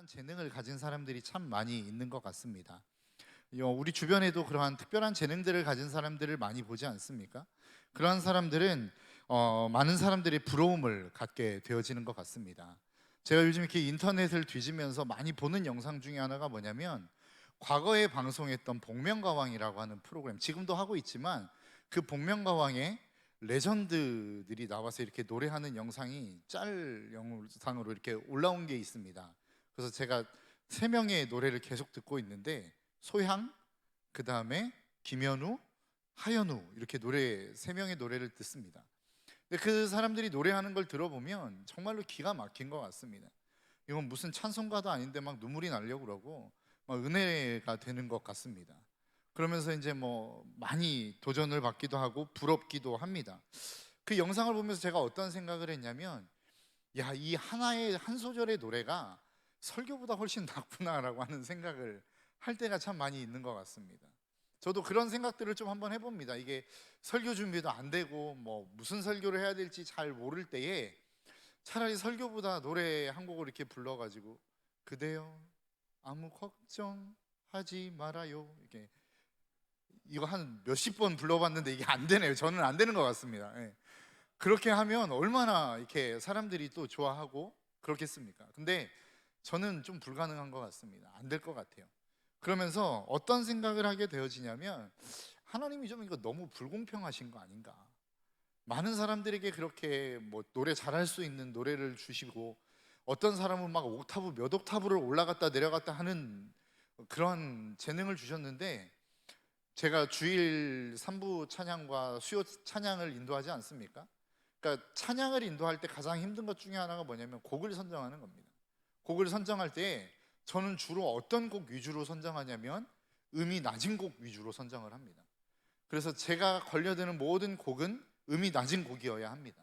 특별한 재능을 가진 사람들이 참 많이 있는 것 같습니다. 우리 주변에도 그러한 특별한 재능들을 가진 사람들을 많이 보지 않습니까? 그러한 사람들은 많은 사람들이 부러움을 갖게 되어지는 것 같습니다. 제가 요즘 이렇게 인터넷을 뒤지면서 많이 보는 영상 중에 하나가 뭐냐면, 과거에 방송했던 복면가왕이라고 하는 프로그램, 지금도 하고 있지만 그 복면가왕에 레전드들이 나와서 이렇게 노래하는 영상이 짤 영상으로 이렇게 올라온 게 있습니다. 그래서 제가 세 명의 노래를 계속 듣고 있는데, 소향, 그 다음에 김현우, 하현우, 이렇게 노래 세 명의 노래를 듣습니다. 근데 그 사람들이 노래하는 걸 들어보면 정말로 기가 막힌 것 같습니다. 이건 무슨 찬송가도 아닌데 막 눈물이 나려고 그러고 막 은혜가 되는 것 같습니다. 그러면서 이제 뭐 많이 도전을 받기도 하고 부럽기도 합니다. 그 영상을 보면서 제가 어떤 생각을 했냐면, 야, 이 하나의 한 소절의 노래가 설교보다 훨씬 낫구나라고 하는 생각을 할 때가 참 많이 있는 것 같습니다. 저도 그런 생각들을 좀 한번 해봅니다. 이게 설교 준비도 안 되고 뭐 무슨 설교를 해야 될지 잘 모를 때에 차라리 설교보다 노래 한 곡을 이렇게 불러가지고, 그대여 아무 걱정하지 말아요, 이거 한 몇십 번 불러봤는데 이게 안 되네요. 저는 안 되는 것 같습니다. 예. 그렇게 하면 얼마나 이렇게 사람들이 또 좋아하고 그렇겠습니까? 근데 저는 좀 불가능한 것 같습니다. 안 될 것 같아요. 그러면서 어떤 생각을 하게 되어지냐면, 하나님이 좀 이거 너무 불공평하신 거 아닌가? 많은 사람들에게 그렇게 뭐 노래 잘할 수 있는 노래를 주시고, 어떤 사람은 막 옥타브 몇 옥타브를 올라갔다 내려갔다 하는 그런 재능을 주셨는데, 제가 주일 3부 찬양과 수요 찬양을 인도하지 않습니까? 그러니까 찬양을 인도할 때 가장 힘든 것 중에 하나가 뭐냐면 곡을 선정하는 겁니다. 곡을 선정할 때 저는 주로 어떤 곡 위주로 선정하냐면 음이 낮은 곡 위주로 선정을 합니다. 그래서 제가 걸려드는 모든 곡은 음이 낮은 곡이어야 합니다.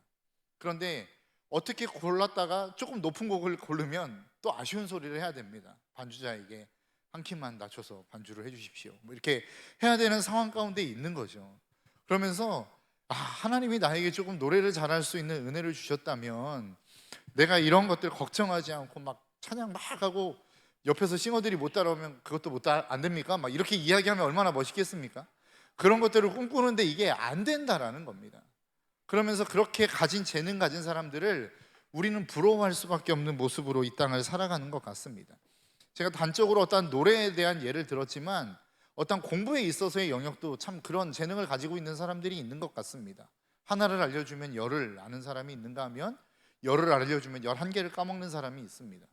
그런데 어떻게 골랐다가 조금 높은 곡을 고르면 또 아쉬운 소리를 해야 됩니다. 반주자에게 한 키만 낮춰서 반주를 해주십시오, 뭐 이렇게 해야 되는 상황 가운데 있는 거죠. 그러면서 하나님이 나에게 조금 노래를 잘할 수 있는 은혜를 주셨다면 내가 이런 것들 걱정하지 않고 막 찬양 막 하고 옆에서 싱어들이 못 따라오면 그것도 안 됩니까? 막 이렇게 이야기하면 얼마나 멋있겠습니까? 그런 것들을 꿈꾸는데 이게 안 된다라는 겁니다. 그러면서 그렇게 가진 재능 가진 사람들을 우리는 부러워할 수밖에 없는 모습으로 이 땅을 살아가는 것 같습니다. 제가 단적으로 어떤 노래에 대한 예를 들었지만, 어떤 공부에 있어서의 영역도 참 그런 재능을 가지고 있는 사람들이 있는 것 같습니다. 하나를 알려주면 열을 아는 사람이 있는가 하면, 열을 알려주면 11개를 까먹는 사람이 있습니다.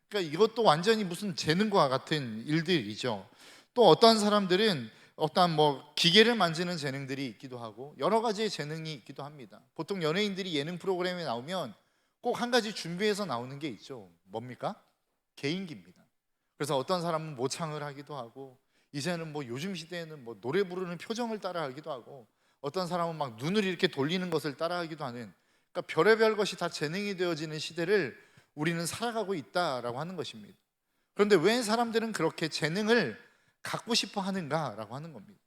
그러니까 이것도 완전히 무슨 재능과 같은 일들이죠. 또 어떤 사람들은 어떤 뭐 기계를 만지는 재능들이 있기도 하고 여러 가지의 재능이 있기도 합니다. 보통 연예인들이 예능 프로그램에 나오면 꼭 한 가지 준비해서 나오는 게 있죠. 뭡니까? 개인기입니다. 그래서 어떤 사람은 모창을 하기도 하고, 이제는 뭐 요즘 시대에는 뭐 노래 부르는 표정을 따라하기도 하고, 어떤 사람은 막 눈을 이렇게 돌리는 것을 따라하기도 하는, 그러니까 별의별 것이 다 재능이 되어지는 시대를 우리는 살아가고 있다라고 하는 것입니다. 그런데 왜 사람들은 그렇게 재능을 갖고 싶어 하는가라고 하는 겁니다.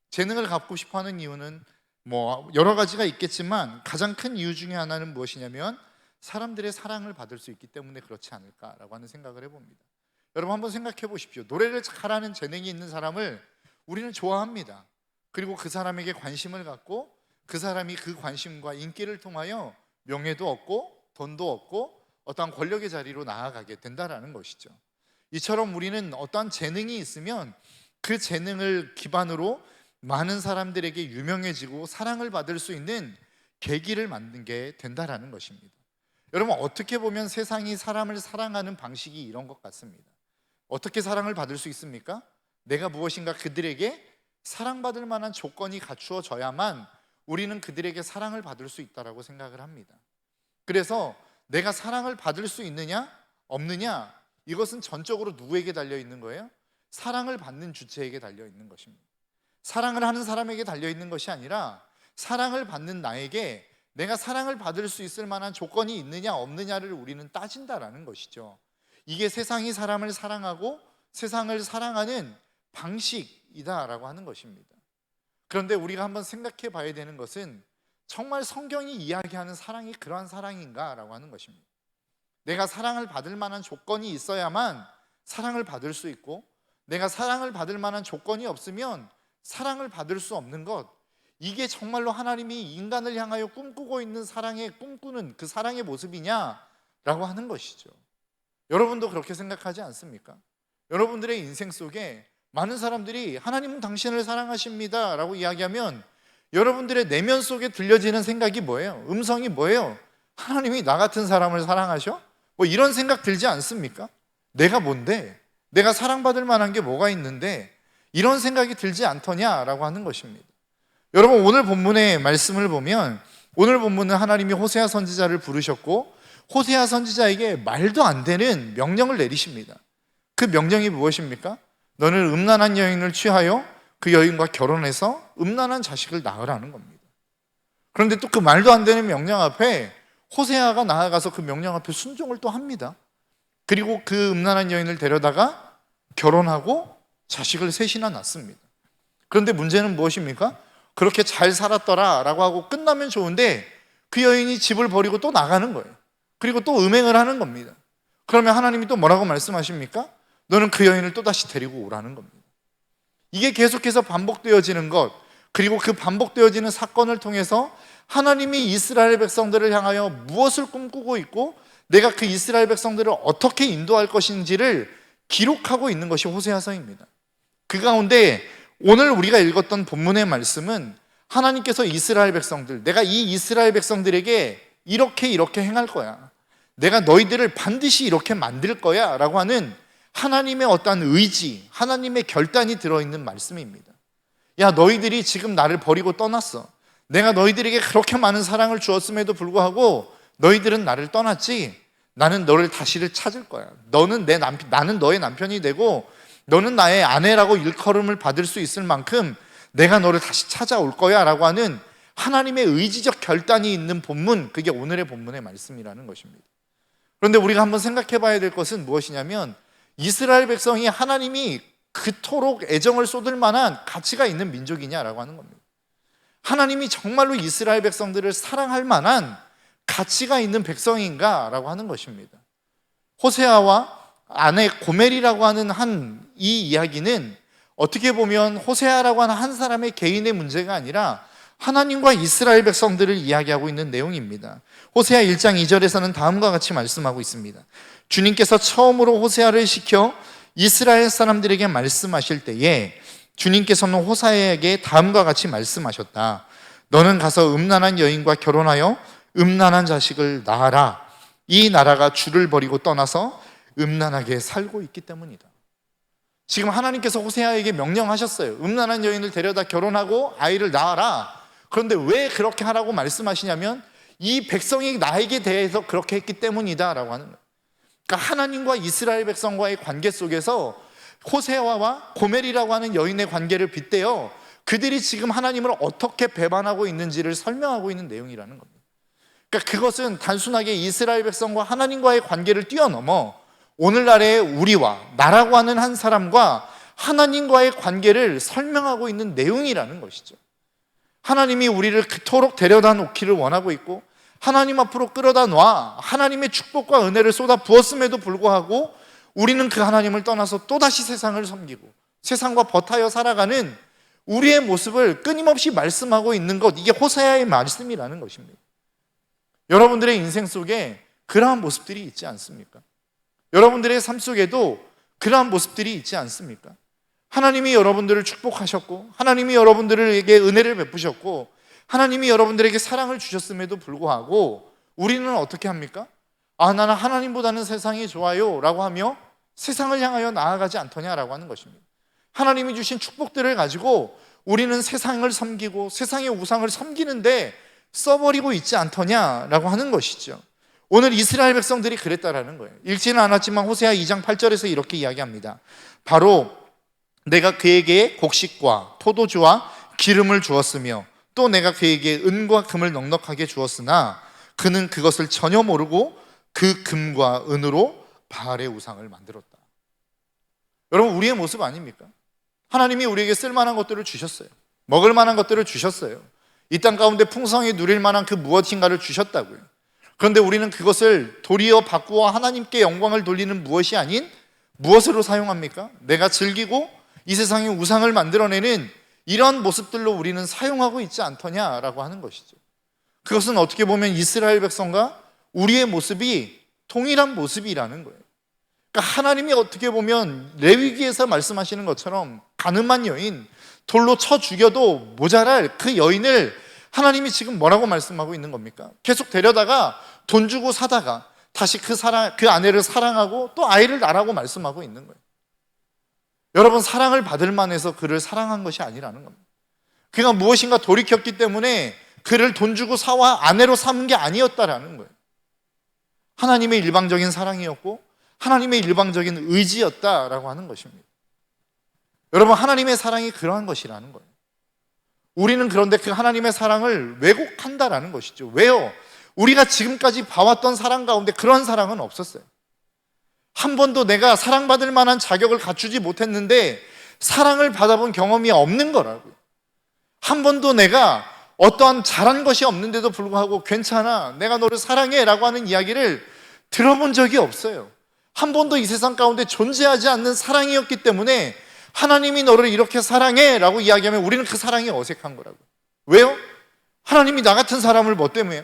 재능을 갖고 싶어 하는 이유는 뭐 여러 가지가 있겠지만 가장 큰 이유 중에 하나는 무엇이냐면, 사람들의 사랑을 받을 수 있기 때문에 그렇지 않을까라고 하는 생각을 해봅니다. 여러분 한번 생각해 보십시오. 노래를 잘하는 재능이 있는 사람을 우리는 좋아합니다. 그리고 그 사람에게 관심을 갖고 그 사람이 그 관심과 인기를 통하여 명예도 얻고 돈도 얻고 어떠한 권력의 자리로 나아가게 된다라는 것이죠. 이처럼 우리는 어떠한 재능이 있으면 그 재능을 기반으로 많은 사람들에게 유명해지고 사랑을 받을 수 있는 계기를 만든 게 된다라는 것입니다. 여러분 어떻게 보면 세상이 사람을 사랑하는 방식이 이런 것 같습니다. 어떻게 사랑을 받을 수 있습니까? 내가 무엇인가 그들에게 사랑받을 만한 조건이 갖추어져야만 우리는 그들에게 사랑을 받을 수 있다고 생각을 합니다. 그래서 내가 사랑을 받을 수 있느냐 없느냐, 이것은 전적으로 누구에게 달려 있는 거예요? 사랑을 받는 주체에게 달려 있는 것입니다. 사랑을 하는 사람에게 달려 있는 것이 아니라 사랑을 받는 나에게 내가 사랑을 받을 수 있을 만한 조건이 있느냐 없느냐를 우리는 따진다라는 것이죠. 이게 세상이 사람을 사랑하고 세상을 사랑하는 방식이다라고 하는 것입니다. 그런데 우리가 한번 생각해 봐야 되는 것은, 정말 성경이 이야기하는 사랑이 그러한 사랑인가라고 하는 것입니다. 내가 사랑을 받을 만한 조건이 있어야만 사랑을 받을 수 있고, 내가 사랑을 받을 만한 조건이 없으면 사랑을 받을 수 없는 것, 이게 정말로 하나님이 인간을 향하여 꿈꾸고 있는 꿈꾸는 그 사랑의 모습이냐라고 하는 것이죠. 여러분도 그렇게 생각하지 않습니까? 여러분들의 인생 속에 많은 사람들이 하나님은 당신을 사랑하십니다 라고 이야기하면 여러분들의 내면 속에 들려지는 생각이 뭐예요? 음성이 뭐예요? 하나님이 나 같은 사람을 사랑하셔? 뭐 이런 생각 들지 않습니까? 내가 뭔데? 내가 사랑받을 만한 게 뭐가 있는데 이런 생각이 들지 않더냐라고 하는 것입니다. 여러분, 오늘 본문의 말씀을 보면, 오늘 본문은 하나님이 호세아 선지자를 부르셨고 호세아 선지자에게 말도 안 되는 명령을 내리십니다. 그 명령이 무엇입니까? 너는 음란한 여인을 취하여 그 여인과 결혼해서 음란한 자식을 낳으라는 겁니다. 그런데 또 그 말도 안 되는 명령 앞에 호세아가 나아가서 그 명령 앞에 순종을 또 합니다. 그리고 그 음란한 여인을 데려다가 결혼하고 자식을 셋이나 낳습니다. 그런데 문제는 무엇입니까? 그렇게 잘 살았더라 라고 하고 끝나면 좋은데 그 여인이 집을 버리고 또 나가는 거예요. 그리고 또 음행을 하는 겁니다. 그러면 하나님이 또 뭐라고 말씀하십니까? 너는 그 여인을 또다시 데리고 오라는 겁니다. 이게 계속해서 반복되어지는 것, 그리고 그 반복되어지는 사건을 통해서 하나님이 이스라엘 백성들을 향하여 무엇을 꿈꾸고 있고 내가 그 이스라엘 백성들을 어떻게 인도할 것인지를 기록하고 있는 것이 호세아서입니다. 그 가운데 오늘 우리가 읽었던 본문의 말씀은 하나님께서 이스라엘 백성들, 내가 이 이스라엘 백성들에게 이렇게 행할 거야, 내가 너희들을 반드시 이렇게 만들 거야 라고 하는 하나님의 어떠한 의지, 하나님의 결단이 들어있는 말씀입니다. 야, 너희들이 지금 나를 버리고 떠났어. 내가 너희들에게 그렇게 많은 사랑을 주었음에도 불구하고 너희들은 나를 떠났지. 나는 너를 다시를 찾을 거야. 나는 너의 남편이 되고 너는 나의 아내라고 일컬음을 받을 수 있을 만큼 내가 너를 다시 찾아올 거야 라고 하는 하나님의 의지적 결단이 있는 본문, 그게 오늘의 본문의 말씀이라는 것입니다. 그런데 우리가 한번 생각해 봐야 될 것은 무엇이냐면, 이스라엘 백성이 하나님이 그토록 애정을 쏟을 만한 가치가 있는 민족이냐라고 하는 겁니다. 하나님이 정말로 이스라엘 백성들을 사랑할 만한 가치가 있는 백성인가 라고 하는 것입니다. 호세아와 아내 고멜이라고 하는 이 이야기는 어떻게 보면 호세아라고 하는 한 사람의 개인의 문제가 아니라 하나님과 이스라엘 백성들을 이야기하고 있는 내용입니다. 호세아 1장 2절에서는 다음과 같이 말씀하고 있습니다. 주님께서 처음으로 호세아를 시켜 이스라엘 사람들에게 말씀하실 때에 주님께서는 호세아에게 다음과 같이 말씀하셨다. 너는 가서 음란한 여인과 결혼하여 음란한 자식을 낳아라. 이 나라가 주를 버리고 떠나서 음란하게 살고 있기 때문이다. 지금 하나님께서 호세아에게 명령하셨어요. 음란한 여인을 데려다 결혼하고 아이를 낳아라. 그런데 왜 그렇게 하라고 말씀하시냐면 이 백성이 나에게 대해서 그렇게 했기 때문이다 라고 하는 거예요. 그러니까 하나님과 이스라엘 백성과의 관계 속에서 호세아와 고멜이라고 하는 여인의 관계를 빗대어 그들이 지금 하나님을 어떻게 배반하고 있는지를 설명하고 있는 내용이라는 겁니다. 그러니까 그것은 단순하게 이스라엘 백성과 하나님과의 관계를 뛰어넘어 오늘날의 우리와 나라고 하는 한 사람과 하나님과의 관계를 설명하고 있는 내용이라는 것이죠. 하나님이 우리를 그토록 데려다 놓기를 원하고 있고 하나님 앞으로 끌어다 놔 하나님의 축복과 은혜를 쏟아 부었음에도 불구하고 우리는 그 하나님을 떠나서 또다시 세상을 섬기고 세상과 버타여 살아가는 우리의 모습을 끊임없이 말씀하고 있는 것, 이게 호세아의 말씀이라는 것입니다. 여러분들의 인생 속에 그러한 모습들이 있지 않습니까? 여러분들의 삶 속에도 그러한 모습들이 있지 않습니까? 하나님이 여러분들을 축복하셨고 하나님이 여러분들에게 은혜를 베푸셨고 하나님이 여러분들에게 사랑을 주셨음에도 불구하고 우리는 어떻게 합니까? 나는 하나님보다는 세상이 좋아요 라고 하며 세상을 향하여 나아가지 않더냐라고 하는 것입니다. 하나님이 주신 축복들을 가지고 우리는 세상을 섬기고 세상의 우상을 섬기는데 써버리고 있지 않더냐라고 하는 것이죠. 오늘 이스라엘 백성들이 그랬다라는 거예요. 읽지는 않았지만 호세아 2장 8절에서 이렇게 이야기합니다. 바로 내가 그에게 곡식과 포도주와 기름을 주었으며 또 내가 그에게 은과 금을 넉넉하게 주었으나 그는 그것을 전혀 모르고 그 금과 은으로 바알의 우상을 만들었다. 여러분, 우리의 모습 아닙니까? 하나님이 우리에게 쓸만한 것들을 주셨어요. 먹을 만한 것들을 주셨어요. 이 땅 가운데 풍성히 누릴 만한 그 무엇인가를 주셨다고요. 그런데 우리는 그것을 도리어 바꾸어 하나님께 영광을 돌리는 무엇이 아닌 무엇으로 사용합니까? 내가 즐기고 이 세상에 우상을 만들어내는 이런 모습들로 우리는 사용하고 있지 않더냐라고 하는 것이죠. 그것은 어떻게 보면 이스라엘 백성과 우리의 모습이 동일한 모습이라는 거예요. 그러니까 하나님이 어떻게 보면 레위기에서 말씀하시는 것처럼 가늠한 여인, 돌로 쳐 죽여도 모자랄 그 여인을 하나님이 지금 뭐라고 말씀하고 있는 겁니까? 계속 데려다가 돈 주고 사다가 다시 그 아내를 사랑하고 또 아이를 낳으라고 말씀하고 있는 거예요. 여러분, 사랑을 받을 만해서 그를 사랑한 것이 아니라는 겁니다. 그가 무엇인가 돌이켰기 때문에 그를 돈 주고 사와 아내로 삼은 게 아니었다라는 거예요. 하나님의 일방적인 사랑이었고 하나님의 일방적인 의지였다라고 하는 것입니다. 여러분, 하나님의 사랑이 그러한 것이라는 거예요. 우리는 그런데 그 하나님의 사랑을 왜곡한다라는 것이죠. 왜요? 우리가 지금까지 봐왔던 사랑 가운데 그런 사랑은 없었어요. 한 번도 내가 사랑받을 만한 자격을 갖추지 못했는데 사랑을 받아본 경험이 없는 거라고요. 한 번도 내가 어떠한 잘한 것이 없는데도 불구하고 괜찮아, 내가 너를 사랑해 라고 하는 이야기를 들어본 적이 없어요. 한 번도 이 세상 가운데 존재하지 않는 사랑이었기 때문에 하나님이 너를 이렇게 사랑해 라고 이야기하면 우리는 그 사랑이 어색한 거라고요. 왜요? 하나님이 나 같은 사람을 뭐 때문에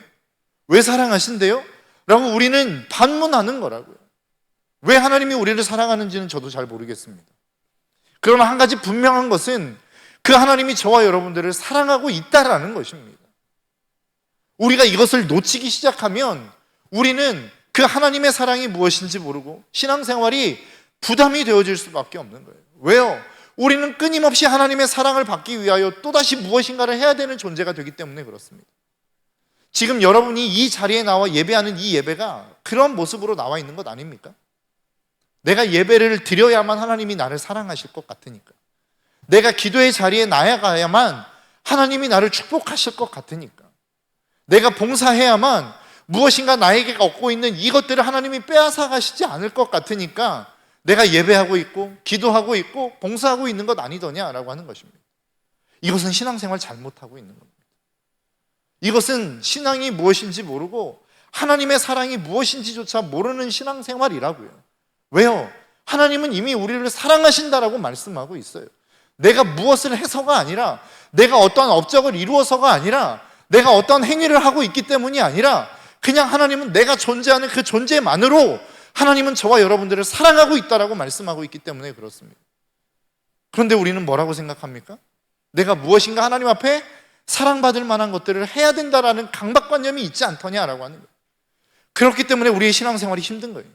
왜 사랑하신대요? 라고 우리는 반문하는 거라고요. 왜 하나님이 우리를 사랑하는지는 저도 잘 모르겠습니다. 그러나 한 가지 분명한 것은 그 하나님이 저와 여러분들을 사랑하고 있다라는 것입니다. 우리가 이것을 놓치기 시작하면 우리는 그 하나님의 사랑이 무엇인지 모르고 신앙생활이 부담이 되어질 수밖에 없는 거예요. 왜요? 우리는 끊임없이 하나님의 사랑을 받기 위하여 또다시 무엇인가를 해야 되는 존재가 되기 때문에 그렇습니다. 지금 여러분이 이 자리에 나와 예배하는 이 예배가 그런 모습으로 나와 있는 것 아닙니까? 내가 예배를 드려야만 하나님이 나를 사랑하실 것 같으니까, 내가 기도의 자리에 나아가야만 하나님이 나를 축복하실 것 같으니까, 내가 봉사해야만 무엇인가 나에게 얻고 있는 이것들을 하나님이 빼앗아 가시지 않을 것 같으니까 내가 예배하고 있고 기도하고 있고 봉사하고 있는 것 아니더냐라고 하는 것입니다. 이것은 신앙생활 잘못하고 있는 겁니다. 이것은 신앙이 무엇인지 모르고 하나님의 사랑이 무엇인지조차 모르는 신앙생활이라고요. 왜요? 하나님은 이미 우리를 사랑하신다라고 말씀하고 있어요. 내가 무엇을 해서가 아니라, 내가 어떠한 업적을 이루어서가 아니라, 내가 어떠한 행위를 하고 있기 때문이 아니라 그냥 하나님은 내가 존재하는 그 존재만으로 하나님은 저와 여러분들을 사랑하고 있다라고 말씀하고 있기 때문에 그렇습니다. 그런데 우리는 뭐라고 생각합니까? 내가 무엇인가 하나님 앞에 사랑받을 만한 것들을 해야 된다라는 강박관념이 있지 않더냐라고 하는 거예요. 그렇기 때문에 우리의 신앙생활이 힘든 거예요.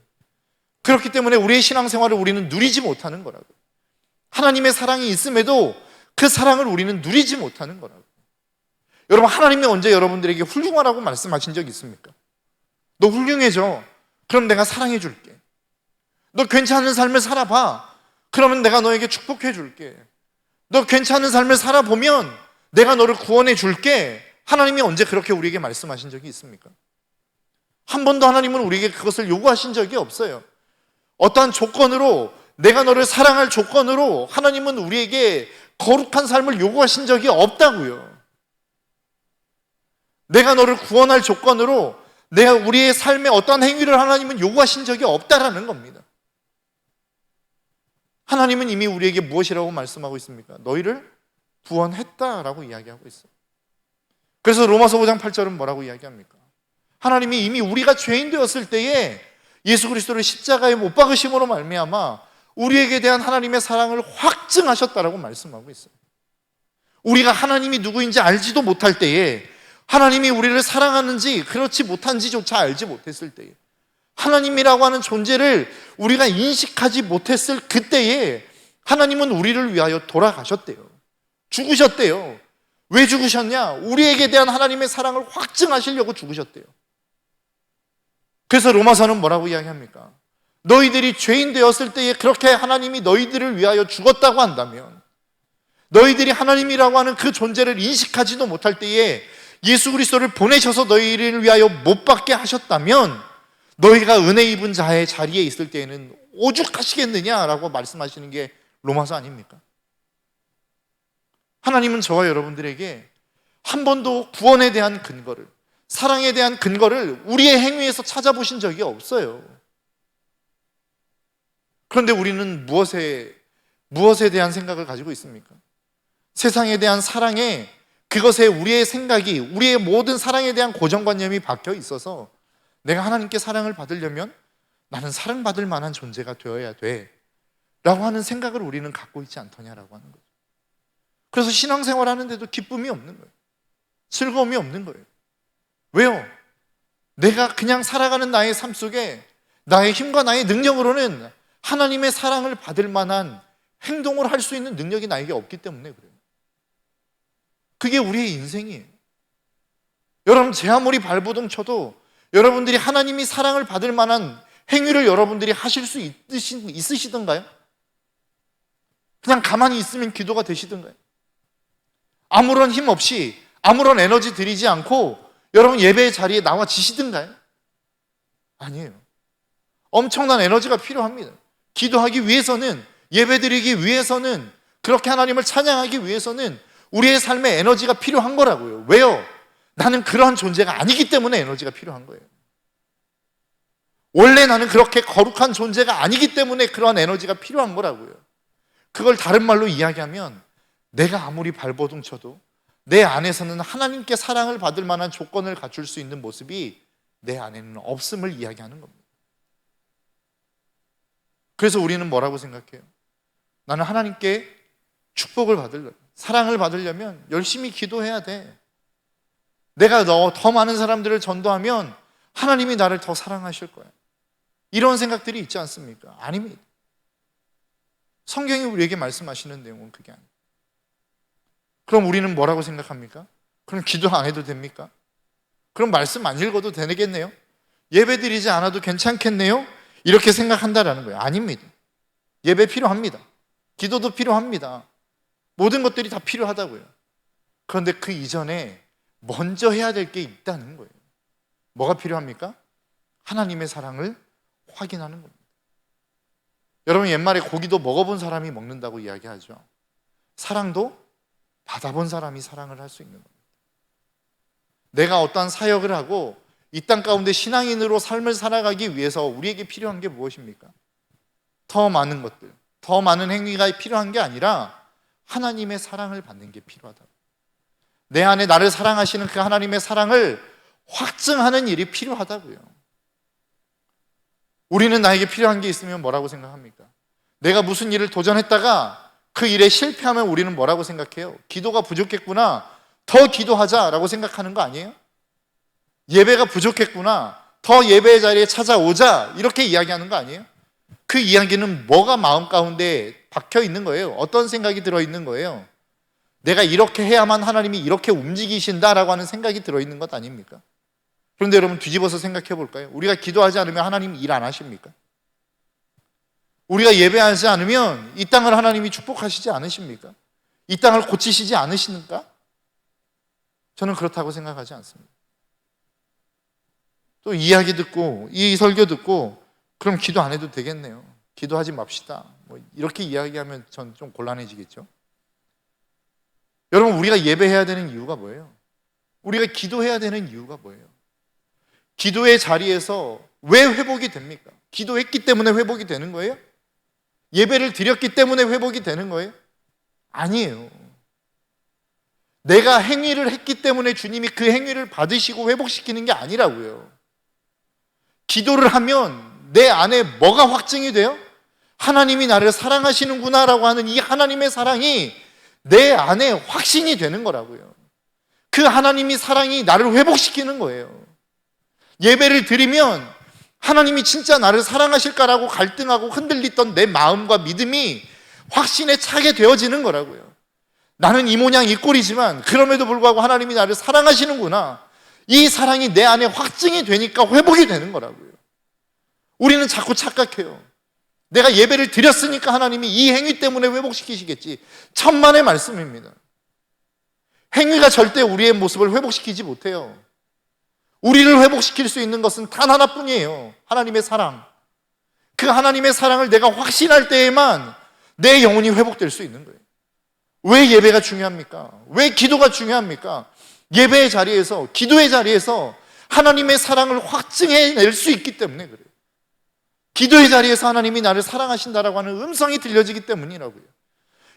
그렇기 때문에 우리의 신앙생활을 우리는 누리지 못하는 거라고요. 하나님의 사랑이 있음에도 그 사랑을 우리는 누리지 못하는 거라고요. 여러분, 하나님이 언제 여러분들에게 훌륭하라고 말씀하신 적 있습니까? 너 훌륭해져. 그럼 내가 사랑해 줄게. 너 괜찮은 삶을 살아봐. 그러면 내가 너에게 축복해 줄게. 너 괜찮은 삶을 살아보면 내가 너를 구원해 줄게. 하나님이 언제 그렇게 우리에게 말씀하신 적이 있습니까? 한 번도 하나님은 우리에게 그것을 요구하신 적이 없어요. 어떠한 조건으로, 내가 너를 사랑할 조건으로 하나님은 우리에게 거룩한 삶을 요구하신 적이 없다고요. 내가 너를 구원할 조건으로 내가 우리의 삶에 어떠한 행위를 하나님은 요구하신 적이 없다라는 겁니다. 하나님은 이미 우리에게 무엇이라고 말씀하고 있습니까? 너희를 구원했다라고 이야기하고 있어요. 그래서 로마서 5장 8절은 뭐라고 이야기합니까? 하나님이 이미 우리가 죄인 되었을 때에 예수 그리스도를 십자가에 못 박으심으로 말미암아 우리에게 대한 하나님의 사랑을 확증하셨다라고 말씀하고 있어요. 우리가 하나님이 누구인지 알지도 못할 때에, 하나님이 우리를 사랑하는지 그렇지 못한지조차 알지 못했을 때에, 하나님이라고 하는 존재를 우리가 인식하지 못했을 그때에 하나님은 우리를 위하여 돌아가셨대요. 죽으셨대요. 왜 죽으셨냐? 우리에게 대한 하나님의 사랑을 확증하시려고 죽으셨대요. 그래서 로마서는 뭐라고 이야기합니까? 너희들이 죄인 되었을 때에 그렇게 하나님이 너희들을 위하여 죽었다고 한다면, 너희들이 하나님이라고 하는 그 존재를 인식하지도 못할 때에 예수 그리스도를 보내셔서 너희를 위하여 못 받게 하셨다면 너희가 은혜 입은 자의 자리에 있을 때에는 오죽하시겠느냐라고 말씀하시는 게 로마서 아닙니까? 하나님은 저와 여러분들에게 한 번도 구원에 대한 근거를, 사랑에 대한 근거를 우리의 행위에서 찾아보신 적이 없어요. 그런데 우리는 무엇에 대한 생각을 가지고 있습니까? 세상에 대한 사랑에, 그것에 우리의 생각이, 우리의 모든 사랑에 대한 고정관념이 박혀 있어서 내가 하나님께 사랑을 받으려면 나는 사랑받을 만한 존재가 되어야 돼 라고 하는 생각을 우리는 갖고 있지 않더냐라고 하는 거죠. 그래서 신앙생활 하는데도 기쁨이 없는 거예요. 즐거움이 없는 거예요. 왜요? 내가 그냥 살아가는 나의 삶 속에 나의 힘과 나의 능력으로는 하나님의 사랑을 받을 만한 행동을 할 수 있는 능력이 나에게 없기 때문에 그래요. 그게 우리의 인생이에요. 여러분, 제 아무리 발버둥 쳐도 여러분들이 하나님이 사랑을 받을 만한 행위를 여러분들이 하실 수 있으시던가요? 그냥 가만히 있으면 기도가 되시던가요? 아무런 힘 없이, 아무런 에너지 들이지 않고 여러분 예배의 자리에 나와 지시던가요? 아니에요. 엄청난 에너지가 필요합니다. 기도하기 위해서는, 예배드리기 위해서는, 그렇게 하나님을 찬양하기 위해서는 우리의 삶에 에너지가 필요한 거라고요. 왜요? 나는 그러한 존재가 아니기 때문에 에너지가 필요한 거예요. 원래 나는 그렇게 거룩한 존재가 아니기 때문에 그러한 에너지가 필요한 거라고요. 그걸 다른 말로 이야기하면 내가 아무리 발버둥 쳐도 내 안에서는 하나님께 사랑을 받을 만한 조건을 갖출 수 있는 모습이 내 안에는 없음을 이야기하는 겁니다. 그래서 우리는 뭐라고 생각해요? 나는 하나님께 축복을 받으려면, 사랑을 받으려면 열심히 기도해야 돼. 내가 더 많은 사람들을 전도하면 하나님이 나를 더 사랑하실 거야. 이런 생각들이 있지 않습니까? 아닙니다. 성경이 우리에게 말씀하시는 내용은 그게 아니에요. 그럼 우리는 뭐라고 생각합니까? 그럼 기도 안 해도 됩니까? 그럼 말씀 안 읽어도 되겠네요? 예배 드리지 않아도 괜찮겠네요? 이렇게 생각한다라는 거예요. 아닙니다. 예배 필요합니다. 기도도 필요합니다. 모든 것들이 다 필요하다고요. 그런데 그 이전에 먼저 해야 될 게 있다는 거예요. 뭐가 필요합니까? 하나님의 사랑을 확인하는 겁니다. 여러분, 옛말에 고기도 먹어본 사람이 먹는다고 이야기하죠. 사랑도 받아본 사람이 사랑을 할 수 있는 겁니다. 내가 어떠한 사역을 하고 이 땅 가운데 신앙인으로 삶을 살아가기 위해서 우리에게 필요한 게 무엇입니까? 더 많은 것들, 더 많은 행위가 필요한 게 아니라 하나님의 사랑을 받는 게 필요하다. 내 안에 나를 사랑하시는 그 하나님의 사랑을 확증하는 일이 필요하다고요. 우리는 나에게 필요한 게 있으면 뭐라고 생각합니까? 내가 무슨 일을 도전했다가 그 일에 실패하면 우리는 뭐라고 생각해요? 기도가 부족했구나, 더 기도하자라고 생각하는 거 아니에요? 예배가 부족했구나, 더 예배의 자리에 찾아오자, 이렇게 이야기하는 거 아니에요? 그 이야기는 뭐가 마음 가운데 박혀 있는 거예요? 어떤 생각이 들어있는 거예요? 내가 이렇게 해야만 하나님이 이렇게 움직이신다라고 하는 생각이 들어있는 것 아닙니까? 그런데 여러분, 뒤집어서 생각해 볼까요? 우리가 기도하지 않으면 하나님 일 안 하십니까? 우리가 예배하지 않으면 이 땅을 하나님이 축복하시지 않으십니까? 이 땅을 고치시지 않으십니까? 저는 그렇다고 생각하지 않습니다. 또 이야기 듣고, 이 설교 듣고, 그럼 기도 안 해도 되겠네요. 기도하지 맙시다. 뭐 이렇게 이야기하면 전 좀 곤란해지겠죠. 여러분, 우리가 예배해야 되는 이유가 뭐예요? 우리가 기도해야 되는 이유가 뭐예요? 기도의 자리에서 왜 회복이 됩니까? 기도했기 때문에 회복이 되는 거예요? 예배를 드렸기 때문에 회복이 되는 거예요? 아니에요. 내가 행위를 했기 때문에 주님이 그 행위를 받으시고 회복시키는 게 아니라고요. 기도를 하면 내 안에 뭐가 확증이 돼요? 하나님이 나를 사랑하시는구나라고 하는 이 하나님의 사랑이 내 안에 확신이 되는 거라고요. 그 하나님이 사랑이 나를 회복시키는 거예요. 예배를 드리면 하나님이 진짜 나를 사랑하실까라고 갈등하고 흔들리던 내 마음과 믿음이 확신에 차게 되어지는 거라고요. 나는 이 모양 이 꼴이지만 그럼에도 불구하고 하나님이 나를 사랑하시는구나, 이 사랑이 내 안에 확증이 되니까 회복이 되는 거라고요. 우리는 자꾸 착각해요. 내가 예배를 드렸으니까 하나님이 이 행위 때문에 회복시키시겠지. 천만의 말씀입니다. 행위가 절대 우리의 모습을 회복시키지 못해요. 우리를 회복시킬 수 있는 것은 단 하나뿐이에요. 하나님의 사랑. 그 하나님의 사랑을 내가 확신할 때에만 내 영혼이 회복될 수 있는 거예요. 왜 예배가 중요합니까? 왜 기도가 중요합니까? 예배의 자리에서, 기도의 자리에서 하나님의 사랑을 확증해낼 수 있기 때문에 그래요. 기도의 자리에서 하나님이 나를 사랑하신다라고 하는 음성이 들려지기 때문이라고요.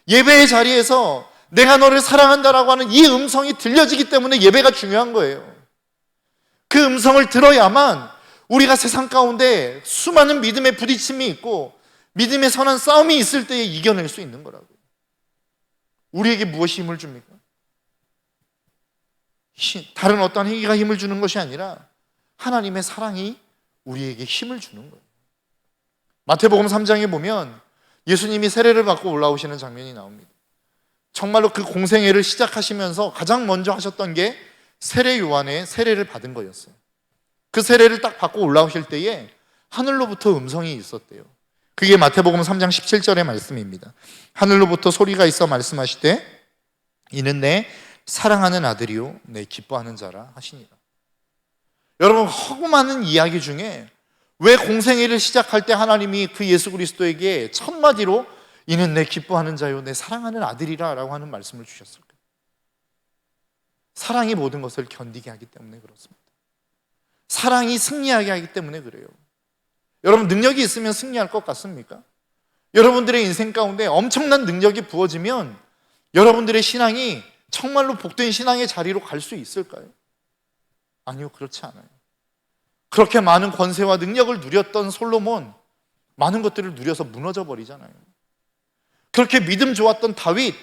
예배의 자리에서 내가 너를 사랑한다라고 하는 이 음성이 들려지기 때문에 예배가 중요한 거예요. 그 음성을 들어야만 우리가 세상 가운데 수많은 믿음의 부딪힘이 있고 믿음의 선한 싸움이 있을 때에 이겨낼 수 있는 거라고요. 우리에게 무엇이 힘을 줍니까? 다른 어떤 행위가 힘을 주는 것이 아니라 하나님의 사랑이 우리에게 힘을 주는 거예요. 마태복음 3장에 보면 예수님이 세례를 받고 올라오시는 장면이 나옵니다. 정말로 그 공생애를 시작하시면서 가장 먼저 하셨던 게 세례 요한의 세례를 받은 거였어요. 그 세례를 딱 받고 올라오실 때에 하늘로부터 음성이 있었대요. 그게 마태복음 3장 17절의 말씀입니다. 하늘로부터 소리가 있어 말씀하시되 이는 내 사랑하는 아들이요 내 기뻐하는 자라 하시니라. 여러분, 허구 많은 이야기 중에 왜 공생애를 시작할 때 하나님이 그 예수 그리스도에게 첫 마디로 이는 내 기뻐하는 자요 내 사랑하는 아들이라 라고 하는 말씀을 주셨을까요? 사랑이 모든 것을 견디게 하기 때문에 그렇습니다. 사랑이 승리하게 하기 때문에 그래요. 여러분, 능력이 있으면 승리할 것 같습니까? 여러분들의 인생 가운데 엄청난 능력이 부어지면 여러분들의 신앙이 정말로 복된 신앙의 자리로 갈 수 있을까요? 아니요, 그렇지 않아요. 그렇게 많은 권세와 능력을 누렸던 솔로몬, 많은 것들을 누려서 무너져 버리잖아요. 그렇게 믿음 좋았던 다윗,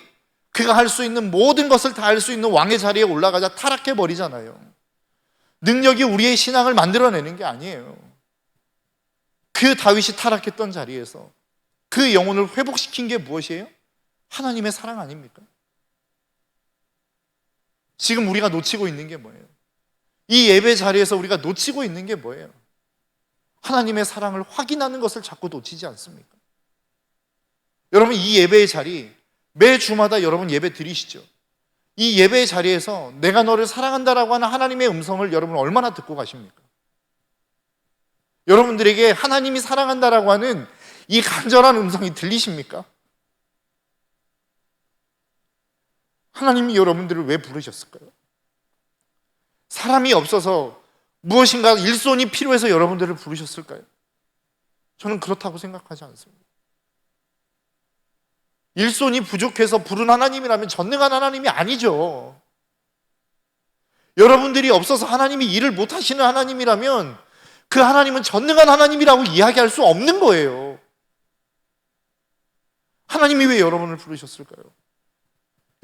그가 할 수 있는 모든 것을 다 할 수 있는 왕의 자리에 올라가자 타락해 버리잖아요. 능력이 우리의 신앙을 만들어내는 게 아니에요. 그 다윗이 타락했던 자리에서 그 영혼을 회복시킨 게 무엇이에요? 하나님의 사랑 아닙니까? 지금 우리가 놓치고 있는 게 뭐예요? 이 예배 자리에서 우리가 놓치고 있는 게 뭐예요? 하나님의 사랑을 확인하는 것을 자꾸 놓치지 않습니까? 여러분, 이 예배의 자리 매 주마다 여러분 예배 드리시죠? 이 예배의 자리에서 내가 너를 사랑한다라고 하는 하나님의 음성을 여러분 얼마나 듣고 가십니까? 여러분들에게 하나님이 사랑한다라고 하는 이 간절한 음성이 들리십니까? 하나님이 여러분들을 왜 부르셨을까요? 사람이 없어서 무엇인가 일손이 필요해서 여러분들을 부르셨을까요? 저는 그렇다고 생각하지 않습니다. 일손이 부족해서 부른 하나님이라면 전능한 하나님이 아니죠. 여러분들이 없어서 하나님이 일을 못하시는 하나님이라면 그 하나님은 전능한 하나님이라고 이야기할 수 없는 거예요. 하나님이 왜 여러분을 부르셨을까요?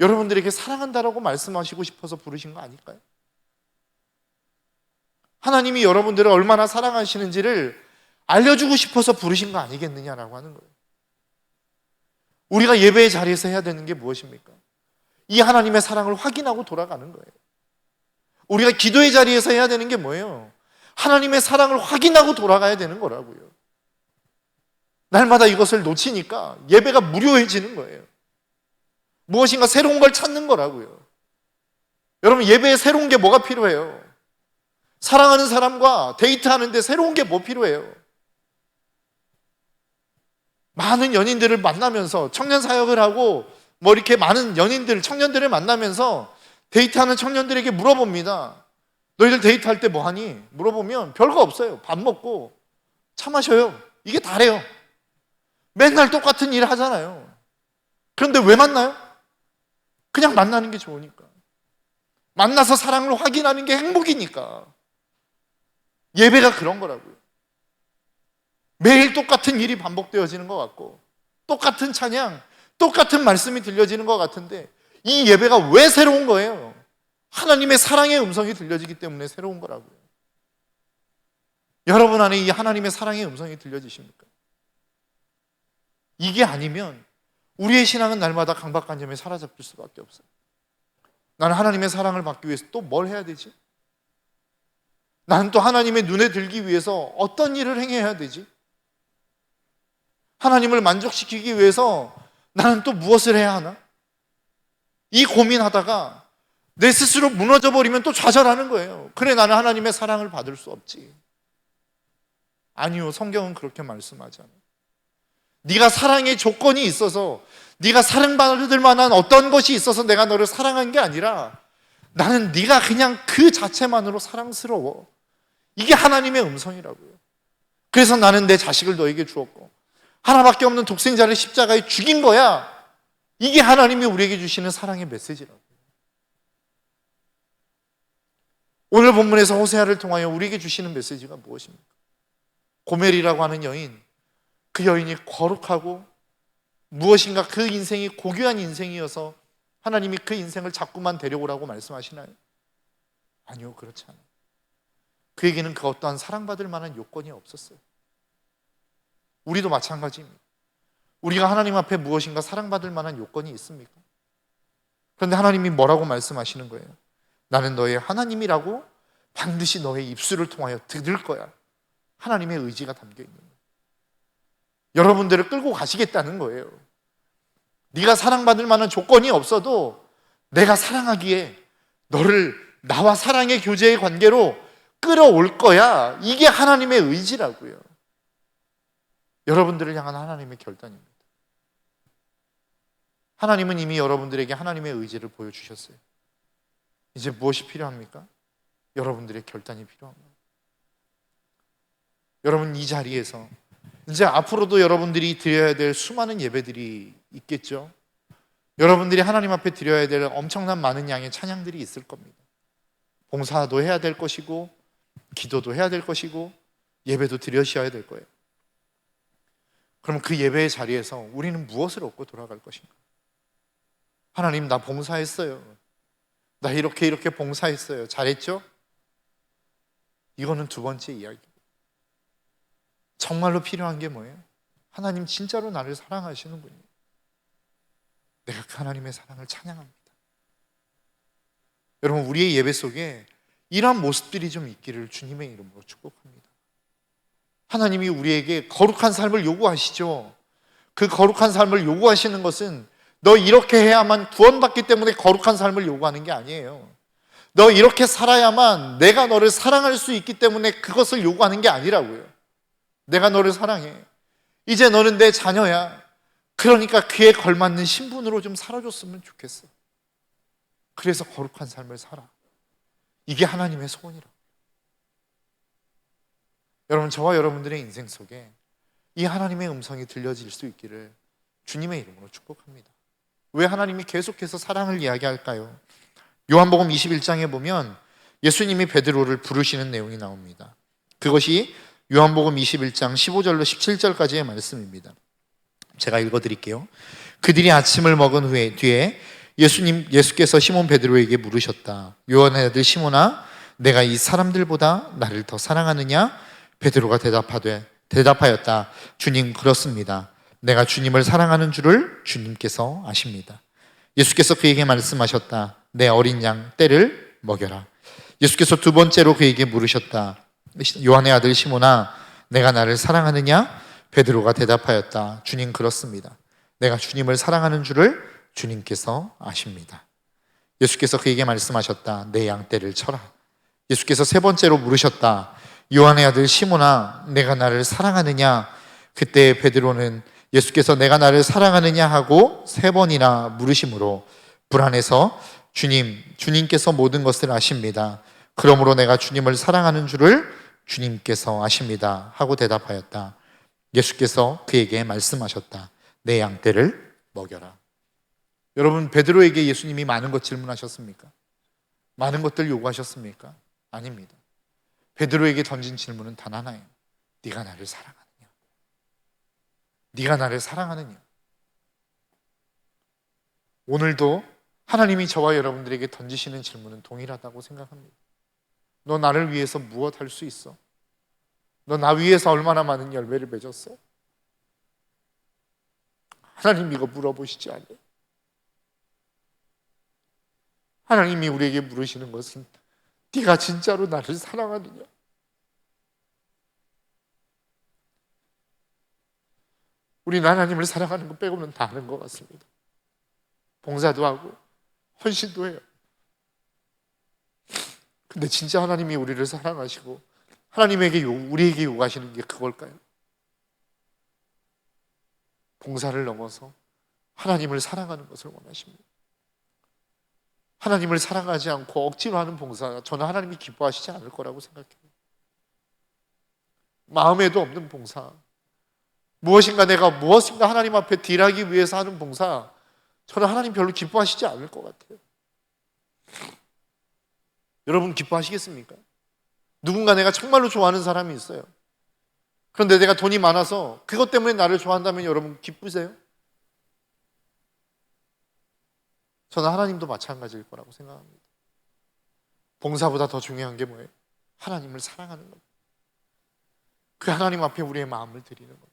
여러분들에게 사랑한다라고 말씀하시고 싶어서 부르신 거 아닐까요? 하나님이 여러분들을 얼마나 사랑하시는지를 알려주고 싶어서 부르신 거 아니겠느냐라고 하는 거예요. 우리가 예배의 자리에서 해야 되는 게 무엇입니까? 이 하나님의 사랑을 확인하고 돌아가는 거예요. 우리가 기도의 자리에서 해야 되는 게 뭐예요? 하나님의 사랑을 확인하고 돌아가야 되는 거라고요. 날마다 이것을 놓치니까 예배가 무료해지는 거예요. 무엇인가 새로운 걸 찾는 거라고요. 여러분, 예배에 새로운 게 뭐가 필요해요? 사랑하는 사람과 데이트하는데 새로운 게 뭐 필요해요? 많은 연인들을 만나면서 청년 사역을 하고 뭐 이렇게 많은 연인들, 청년들을 만나면서 데이트하는 청년들에게 물어봅니다. 너희들 데이트할 때 뭐 하니? 물어보면 별거 없어요. 밥 먹고 차 마셔요. 이게 다래요. 맨날 똑같은 일을 하잖아요. 그런데 왜 만나요? 그냥 만나는 게 좋으니까. 만나서 사랑을 확인하는 게 행복이니까. 예배가 그런 거라고요. 매일 똑같은 일이 반복되어지는 것 같고 똑같은 찬양, 똑같은 말씀이 들려지는 것 같은데 이 예배가 왜 새로운 거예요? 하나님의 사랑의 음성이 들려지기 때문에 새로운 거라고요. 여러분 안에 이 하나님의 사랑의 음성이 들려지십니까? 이게 아니면 우리의 신앙은 날마다 강박관념에 사로잡힐 수밖에 없어요. 나는 하나님의 사랑을 받기 위해서 또 뭘 해야 되지? 나는 또 하나님의 눈에 들기 위해서 어떤 일을 행해야 되지? 하나님을 만족시키기 위해서 나는 또 무엇을 해야 하나? 이 고민하다가 내 스스로 무너져 버리면 또 좌절하는 거예요. 그래, 나는 하나님의 사랑을 받을 수 없지. 아니요, 성경은 그렇게 말씀하지 않아요. 네가 사랑의 조건이 있어서, 네가 사랑받을 만한 어떤 것이 있어서 내가 너를 사랑한 게 아니라 나는 네가 그냥 그 자체만으로 사랑스러워. 이게 하나님의 음성이라고요. 그래서 나는 내 자식을 너에게 주었고 하나밖에 없는 독생자를 십자가에 죽인 거야. 이게 하나님이 우리에게 주시는 사랑의 메시지라고요. 오늘 본문에서 호세아를 통하여 우리에게 주시는 메시지가 무엇입니까? 고멜이라고 하는 여인, 그 여인이 거룩하고 무엇인가 그 인생이 고귀한 인생이어서 하나님이 그 인생을 자꾸만 데려오라고 말씀하시나요? 아니요, 그렇지 않아요. 그에게는 그 어떠한 사랑받을 만한 요건이 없었어요. 우리도 마찬가지입니다. 우리가 하나님 앞에 무엇인가 사랑받을 만한 요건이 있습니까? 그런데 하나님이 뭐라고 말씀하시는 거예요? 나는 너의 하나님이라고 반드시 너의 입술을 통하여 들을 거야. 하나님의 의지가 담겨 있는 거예요. 여러분들을 끌고 가시겠다는 거예요. 네가 사랑받을 만한 조건이 없어도 내가 사랑하기에 너를 나와 사랑의 교제의 관계로 끌어올 거야. 이게 하나님의 의지라고요. 여러분들을 향한 하나님의 결단입니다. 하나님은 이미 여러분들에게 하나님의 의지를 보여주셨어요. 이제 무엇이 필요합니까? 여러분들의 결단이 필요합니다. 여러분, 이 자리에서 이제 앞으로도 여러분들이 드려야 될 수많은 예배들이 있겠죠. 여러분들이 하나님 앞에 드려야 될 엄청난 많은 양의 찬양들이 있을 겁니다. 봉사도 해야 될 것이고 기도도 해야 될 것이고 예배도 드려셔야 될 거예요. 그럼 그 예배의 자리에서 우리는 무엇을 얻고 돌아갈 것인가? 하나님, 나 봉사했어요. 나 이렇게 봉사했어요. 잘했죠? 이거는 두 번째 이야기. 정말로 필요한 게 뭐예요? 하나님 진짜로 나를 사랑하시는군요. 내가 그 하나님의 사랑을 찬양합니다. 여러분, 우리의 예배 속에 이러한 모습들이 좀 있기를 주님의 이름으로 축복합니다. 하나님이 우리에게 거룩한 삶을 요구하시죠. 그 거룩한 삶을 요구하시는 것은 너 이렇게 해야만 구원받기 때문에 거룩한 삶을 요구하는 게 아니에요. 너 이렇게 살아야만 내가 너를 사랑할 수 있기 때문에 그것을 요구하는 게 아니라고요. 내가 너를 사랑해. 이제 너는 내 자녀야. 그러니까 그에 걸맞는 신분으로 좀 살아줬으면 좋겠어. 그래서 거룩한 삶을 살아. 이게 하나님의 소원이라고. 여러분, 저와 여러분들의 인생 속에 이 하나님의 음성이 들려질 수 있기를 주님의 이름으로 축복합니다. 왜 하나님이 계속해서 사랑을 이야기할까요? 요한복음 21장에 보면 예수님이 베드로를 부르시는 내용이 나옵니다. 그것이 요한복음 21장 15절로 17절까지의 말씀입니다. 제가 읽어드릴게요. 그들이 아침을 먹은 후에 뒤에 예수께서 시몬 베드로에게 물으셨다. 요한의 아들 시몬아, 내가 이 사람들보다 나를 더 사랑하느냐? 베드로가 대답하였다. 주님, 그렇습니다. 내가 주님을 사랑하는 줄을 주님께서 아십니다. 예수께서 그에게 말씀하셨다. 내 어린 양 떼를 먹여라. 예수께서 두 번째로 그에게 물으셨다. 요한의 아들 시몬아, 내가 나를 사랑하느냐? 베드로가 대답하였다. 주님, 그렇습니다. 내가 주님을 사랑하는 줄을 주님께서 아십니다. 예수께서 그에게 말씀하셨다. 내 양 떼를 쳐라. 예수께서 세 번째로 물으셨다. 요한의 아들 시몬아, 내가 나를 사랑하느냐? 그때 베드로는 예수께서 내가 나를 사랑하느냐 하고 세 번이나 물으심으로 불안해서 주님께서 모든 것을 아십니다. 그러므로 내가 주님을 사랑하는 줄을 주님께서 아십니다 하고 대답하였다. 예수께서 그에게 말씀하셨다. 내 양떼를 먹여라. 여러분, 베드로에게 예수님이 많은 것 질문하셨습니까? 많은 것들 요구하셨습니까? 아닙니다. 베드로에게 던진 질문은 단 하나예요. 네가 나를 사랑하느냐? 네가 나를 사랑하느냐? 오늘도 하나님이 저와 여러분들에게 던지시는 질문은 동일하다고 생각합니다. 너 나를 위해서 무엇 할 수 있어? 너 나 위해서 얼마나 많은 열매를 맺었어? 하나님 이거 물어보시지 않아요? 하나님이 우리에게 물으시는 것은 네가 진짜로 나를 사랑하느냐? 우리는 하나님을 사랑하는 것 빼고는 다 아는 것 같습니다. 봉사도 하고 헌신도 해요. 근데 진짜 하나님이 우리를 사랑하시고 하나님에게 우리에게 요구하시는 게 그걸까요? 봉사를 넘어서 하나님을 사랑하는 것을 원하십니다. 하나님을 사랑하지 않고 억지로 하는 봉사, 저는 하나님이 기뻐하시지 않을 거라고 생각해요. 마음에도 없는 봉사, 무엇인가 하나님 앞에 딜하기 위해서 하는 봉사, 저는 하나님 별로 기뻐하시지 않을 것 같아요. 여러분 기뻐하시겠습니까? 누군가 내가 정말로 좋아하는 사람이 있어요. 그런데 내가 돈이 많아서 그것 때문에 나를 좋아한다면 여러분 기쁘세요? 저는 하나님도 마찬가지일 거라고 생각합니다. 봉사보다 더 중요한 게 뭐예요? 하나님을 사랑하는 겁니다. 그 하나님 앞에 우리의 마음을 드리는 겁니다.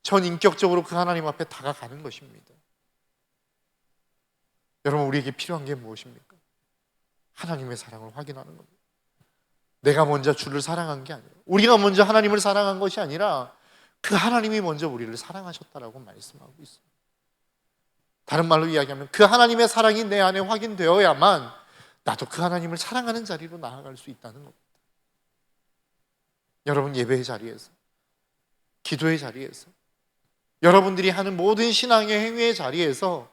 전 인격적으로 그 하나님 앞에 다가가는 것입니다. 여러분 우리에게 필요한 게 무엇입니까? 하나님의 사랑을 확인하는 겁니다. 내가 먼저 주를 사랑한 게 아니에요. 우리가 먼저 하나님을 사랑한 것이 아니라 그 하나님이 먼저 우리를 사랑하셨다라고 말씀하고 있어요. 다른 말로 이야기하면 그 하나님의 사랑이 내 안에 확인되어야만 나도 그 하나님을 사랑하는 자리로 나아갈 수 있다는 겁니다. 여러분 예배의 자리에서, 기도의 자리에서, 여러분들이 하는 모든 신앙의 행위의 자리에서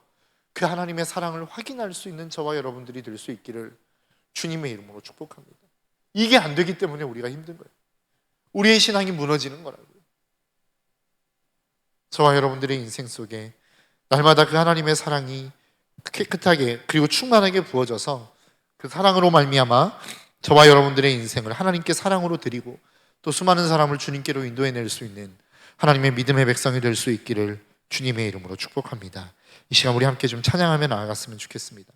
그 하나님의 사랑을 확인할 수 있는 저와 여러분들이 될 수 있기를 주님의 이름으로 축복합니다. 이게 안 되기 때문에 우리가 힘든 거예요. 우리의 신앙이 무너지는 거라고요. 저와 여러분들의 인생 속에 날마다 그 하나님의 사랑이 깨끗하게 그리고 충만하게 부어져서 그 사랑으로 말미암아 저와 여러분들의 인생을 하나님께 사랑으로 드리고 또 수많은 사람을 주님께로 인도해낼 수 있는 하나님의 믿음의 백성이 될 수 있기를 주님의 이름으로 축복합니다. 이 시간 우리 함께 좀 찬양하며 나아갔으면 좋겠습니다.